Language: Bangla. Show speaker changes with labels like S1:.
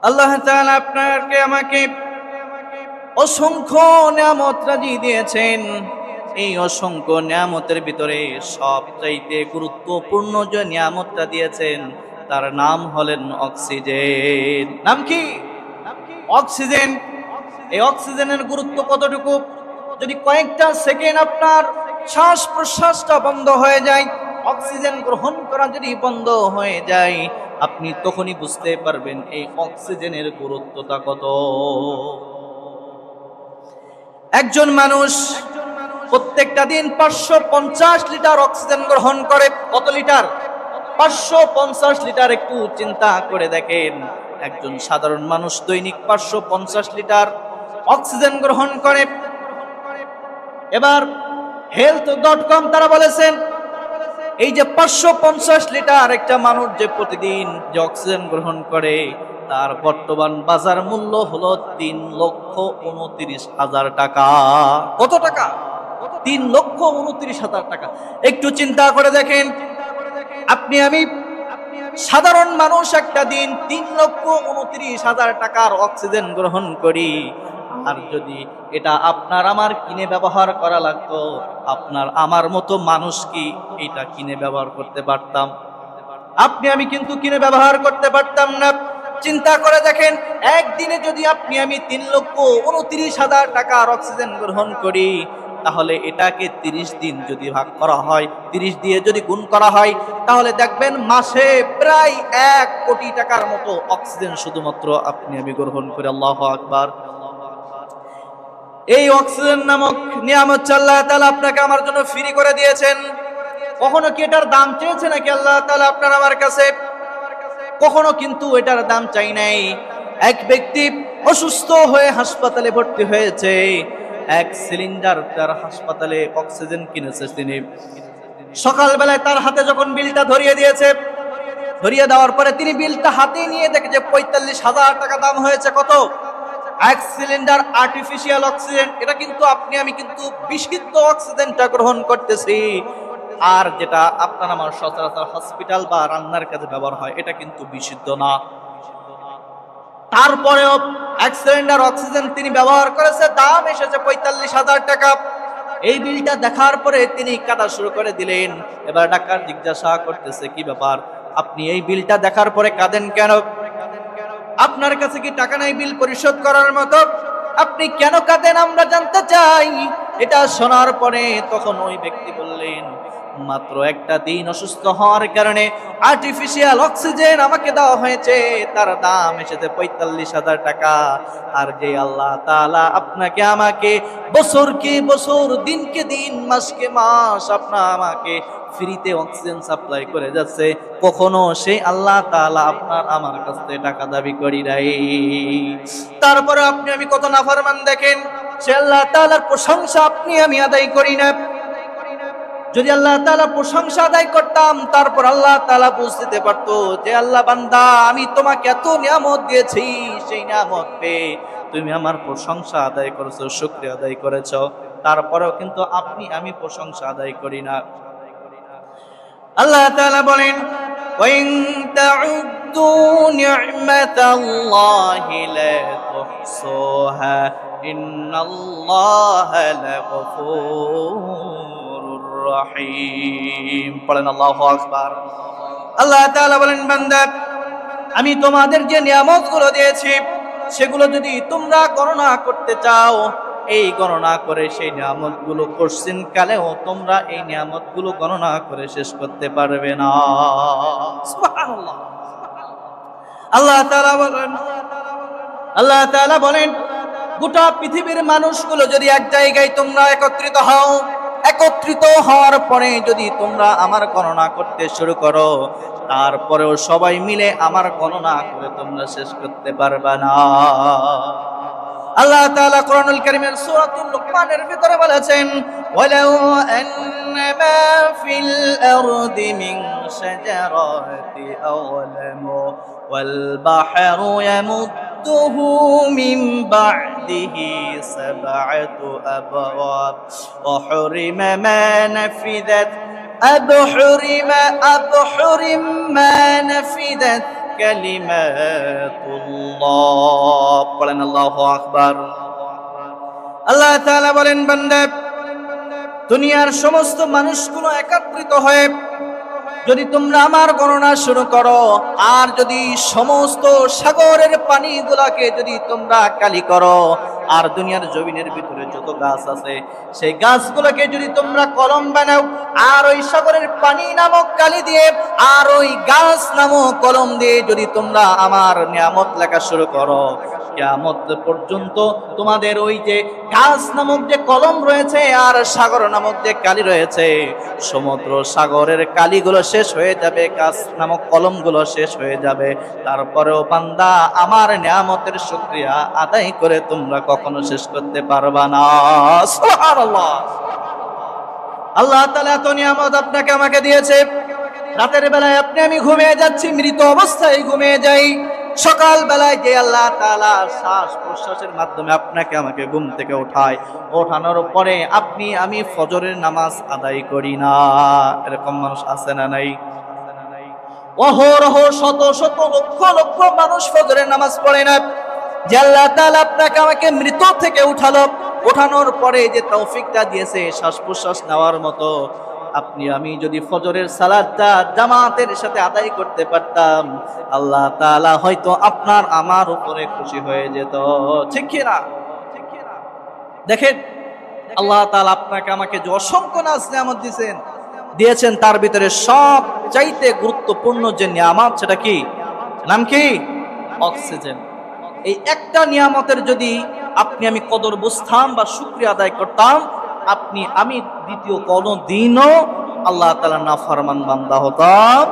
S1: আল্লাহ তাআলা আপনাকে আমাকে অসংখ্য নিয়ামত রাজি দিয়েছেন। এই অসংখ্য নিয়ামতের ভিতরে সবচাইতে গুরুত্বপূর্ণ যে নিয়ামতটা দিয়েছেন তার নাম হলেন অক্সিজেন। নাম কি? অক্সিজেন। এই অক্সিজেনের গুরুত্ব কতটুকু? যদি কয়েকটা সেকেন্ড আপনার শ্বাস প্রশ্বাসটা বন্ধ হয়ে যায়, অক্সিজেন গ্রহণ করা যদি বন্ধ হয়ে যায়, আপনি তখনই বুঝতে পারবেন এই অক্সিজেনের গুরুত্বটা কত। একজন মানুষ প্রত্যেকটা দিন 550 লিটার অক্সিজেন গ্রহণ করে। কত লিটার? 550 লিটার। একটু চিন্তা করে দেখেন, একজন সাধারণ মানুষ দৈনিক 550 লিটার অক্সিজেন গ্রহণ করে। এবার health.com তারা বলেছেন এই যে 550 লিটার একটা মানুষ যে প্রতিদিন যে অক্সিজেন গ্রহণ করে তার বর্তমান বাজার মূল্য হলো 3,29,000 টাকা। কত টাকা? 3,29,000 টাকা। একটু চিন্তা করে দেখেন, আপনি আমি সাধারণ মানুষ একটা দিন 3,29,000 টাকার অক্সিজেন গ্রহণ করি। আর যদি এটা আপনার আমার কিনে ব্যবহার করা লাগতো, আপনার আমার মতো মানুষ কি এটা কিনে ব্যবহার করতে পারতাম? আপনি আমি কিন্তু কিনে ব্যবহার করতে পারতাম না। চিন্তা করে দেখেন, একদিনে যদি আপনি আমি 3,29,000 টাকার অক্সিজেন গ্রহণ করি, তাহলে এটাকে 30 দিন যদি ভাগ করা হয়, 30 দিয়ে যদি গুণ করা হয়, তাহলে দেখবেন মাসে প্রায় 1 কোটি টাকার মতো অক্সিজেন শুধুমাত্র আপনি আমি গ্রহণ করি। আল্লাহু আকবার। এই অক্সিজেন নামক নিয়ামত আল্লাহ তাআলা আপনাকে আমার জন্য ফ্রি করে দিয়েছেন। কখনো কি এটার দাম চেয়েছে নাকি আল্লাহ তাআলা আপনার আমার কাছে? কখনো কিন্তু এটার দাম চাই নাই। এক ব্যক্তি অসুস্থ হয়ে হাসপাতালে ভর্তি হয়েছে, 1 সিলিন্ডার তার হাসপাতালে অক্সিজেন কিনেছে তিনি। সকালবেলায় তার হাতে যখন বিলটা ধরিয়ে দিয়েছে, ধরিয়ে দেওয়ার পরে তিনি বিলটা হাতে নিয়ে দেখে যে 45,000 টাকা দাম হয়েছে। কত? 1 সিলিন্ডার আর্টিফিশিয়াল অক্সিজেন। এটা কিন্তু আপনি আমি কিন্তু বিশুদ্ধ অক্সিজেনটা গ্রহণ করতেছি। আর যেটা আপনার আমার সচরাচর হসপিটাল বা রান্নার কাজে ব্যবহার হয়, এটা কিন্তু বিশুদ্ধ না। তারপরেও 1 সিলিন্ডার অক্সিজেন তিনি ব্যবহার করেছে, দাম এসেছে 45,000 টাকা। এই বিলটা দেখার পরে তিনি কাঁদা শুরু করে দিলেন। এবার ডাক্তার জিজ্ঞাসা করতেছে, কি ব্যাপার, আপনি এই বিলটা দেখার পরে কাঁদেন কেন? আপনার কাছে কি টাকা নাই বিল পরিশোধ করার মতো? আপনি কেন কাঁদেন আমরা জানতে চাই। এটা শোনার পরে তখন ওই ব্যক্তি বললেন, মাত্র একটা দিন অসুস্থ হওয়ার কারণে আর্টিফিশিয়াল অক্সিজেন আমাকে দেওয়া হয়েছে, তার দাম এসেছে 45,000 টাকা। আর যে আল্লাহ তাআলা আপনাকে আমাকে বছরকে বছর, দিনকে দিন, মাসকে মাস আপনা আমাকে ফ্রিতে অক্সিজেন সাপ্লাই করে যাচ্ছে, কখনো সেই আল্লাহ তাআলা আপনার আমার কাছ থেকে টাকা দাবি করি নাই। তারপরে আপনি আমি কত নাফরমান দেখেন, সে আল্লাহ তাআলার প্রশংসা আপনি আমি আদায় করি না। যদি আল্লাহ তাআলা প্রশংসা আদায় করতাম, তারপর আল্লাহ তাআলা বুঝতে পারতো যে আল্লাহ বান্দা, আমি তোমাকে এত নিয়ামত দিয়েছি, সেই নিয়ামত পেয়ে তুমি আমার প্রশংসা আদায় করেছো, শুকরিয়া আদায় করেছো, তারপরেও কিন্তু আপনি আমি প্রশংসা আদায় করি না। আল্লাহ তাআলা বলেন, ওয়াইন তাউদ্দু নি'মাতাল্লাহি লা তুহসুহা ইন্নাল্লাহা লাগফুরুর রহিম। পড়েন আল্লাহু আকবার। আল্লাহ তাআলা বলেন, বান্দা, আমি তোমাদের যে নিয়ামতগুলো দিয়েছি সেগুলো যদি তোমরা গণনা করতে চাও, এই গণনা করে সেই নিয়ামতগুলো কোশ্চিন কালেও তোমরা এই নিয়ামতগুলো গণনা করে শেষ করতে পারবে না। সুবহানাল্লাহ। আল্লাহ তাআলা বলেন, গোটা পৃথিবীর মানুষগুলো যদি এক জায়গায় তোমরা একত্রিত হও, একত্রিত হওয়ার পরে যদি তোমরা আমার গণনা করতে শুরু করো, তারপরেও সবাই মিলে আমার গণনা করে তোমরা শেষ করতে পারবে না। আল্লাহ তাআলা কোরআনুল কারীমের সূরাতুল লুকমানের ভিতরে বলেছেন, ওয়ালাউ আন্নামা ফিল আরদি মিন শাজারাতি আওলামু ওয়াল বাহরু ইয়ামুদ্দুহু মিন বা'দিহি সাব'আতু আবওয়াব ওয়া হুরিমা মা নাফিদাত أبحرم ما نفدت কালিমাতুল্লাহ। বলেন আল্লাহু আকবার। আল্লাহ তাআলা বলেন, বান্দা, দুনিয়ার সমস্ত মানুষগুলো একত্রিত হয়ে যদি তোমরা আমার গণনা শুরু করো, আর যদি সমস্ত সাগরের পানিগুলোকে যদি তোমরা কালি করো, আর দুনিয়ার জমিনের ভিতরে যত গাছ আছে সেই গাছগুলোকে যদি তোমরা কলম বানাও, আর ওই সাগরের পানি নামক কালি দিয়ে আর ওই গাছ নামক কলম দিয়ে যদি তোমরা আমার নিয়ামত লেখা শুরু করো, কিয়ামত পর্যন্ত তোমাদের ওই যে গাছ নামক যে কলম রয়েছে আর সাগর নামক যে কালি রয়েছে, সমুদ্র সাগরের কালিগুলো শেষ হয়ে যাবে, গাছ নামক কলমগুলো শেষ হয়ে যাবে। তারপরেও বান্দা আমার নিয়ামতের শুকরিয়া আদায় করে তোমরা কখনো শেষ করতে পারবা না। সুবহানাল্লাহ। আল্লাহ তাআলা এত নিয়ামত আপনাকে আমাকে দিয়েছে। রাতের বেলায় আপনি আমি ঘুমিয়ে যাচ্ছি, মৃত অবস্থায় ঘুমিয়ে যাই। সকাল বেলায় যে আল্লাহ তাআলা শ্বাস প্রশ্বাসের মাধ্যমে আপনাকে আমাকে ঘুম থেকে ওঠায়, ওঠানোর পরে আপনি আমি ফজরের নামাজ আদায় করি না, এরকম মানুষ আছে না নাই? অহরহ শত শত লক্ষ লক্ষ মানুষ ফজরের নামাজ পড়ে না। যে আল্লাহ তাআলা আপনাকে আমাকে মৃত থেকে উঠালো, ওঠানোর পরে যে তৌফিকটা দিয়েছে শ্বাস প্রশ্বাস নেওয়ার মতো, আপনি আমি যদি ফজরের সালাতটা জামাতের সাথে আদায় করতে পারতাম, আল্লাহ তাআলা হয়তো আপনার আমার উপরে খুশি হয়ে যেত। ঠিক কি না? দেখেন, আল্লাহ তাআলা আপনাকে আমাকে যে অসংখ্য নিয়ামত দিয়েছেন, তার ভিতরে সব চাইতে গুরুত্বপূর্ণ যে নিয়ামত, সেটা কি? নাম কি? অক্সিজেন। এই একটা নিয়ামতের যদি আপনি আমি কদর বুঝতাম বা শুকরিয়া আদায় করতাম, আপনি আমি দ্বিতীয় কোনো দিনও আল্লাহ তাআলার নাফরমান বান্দা হতাম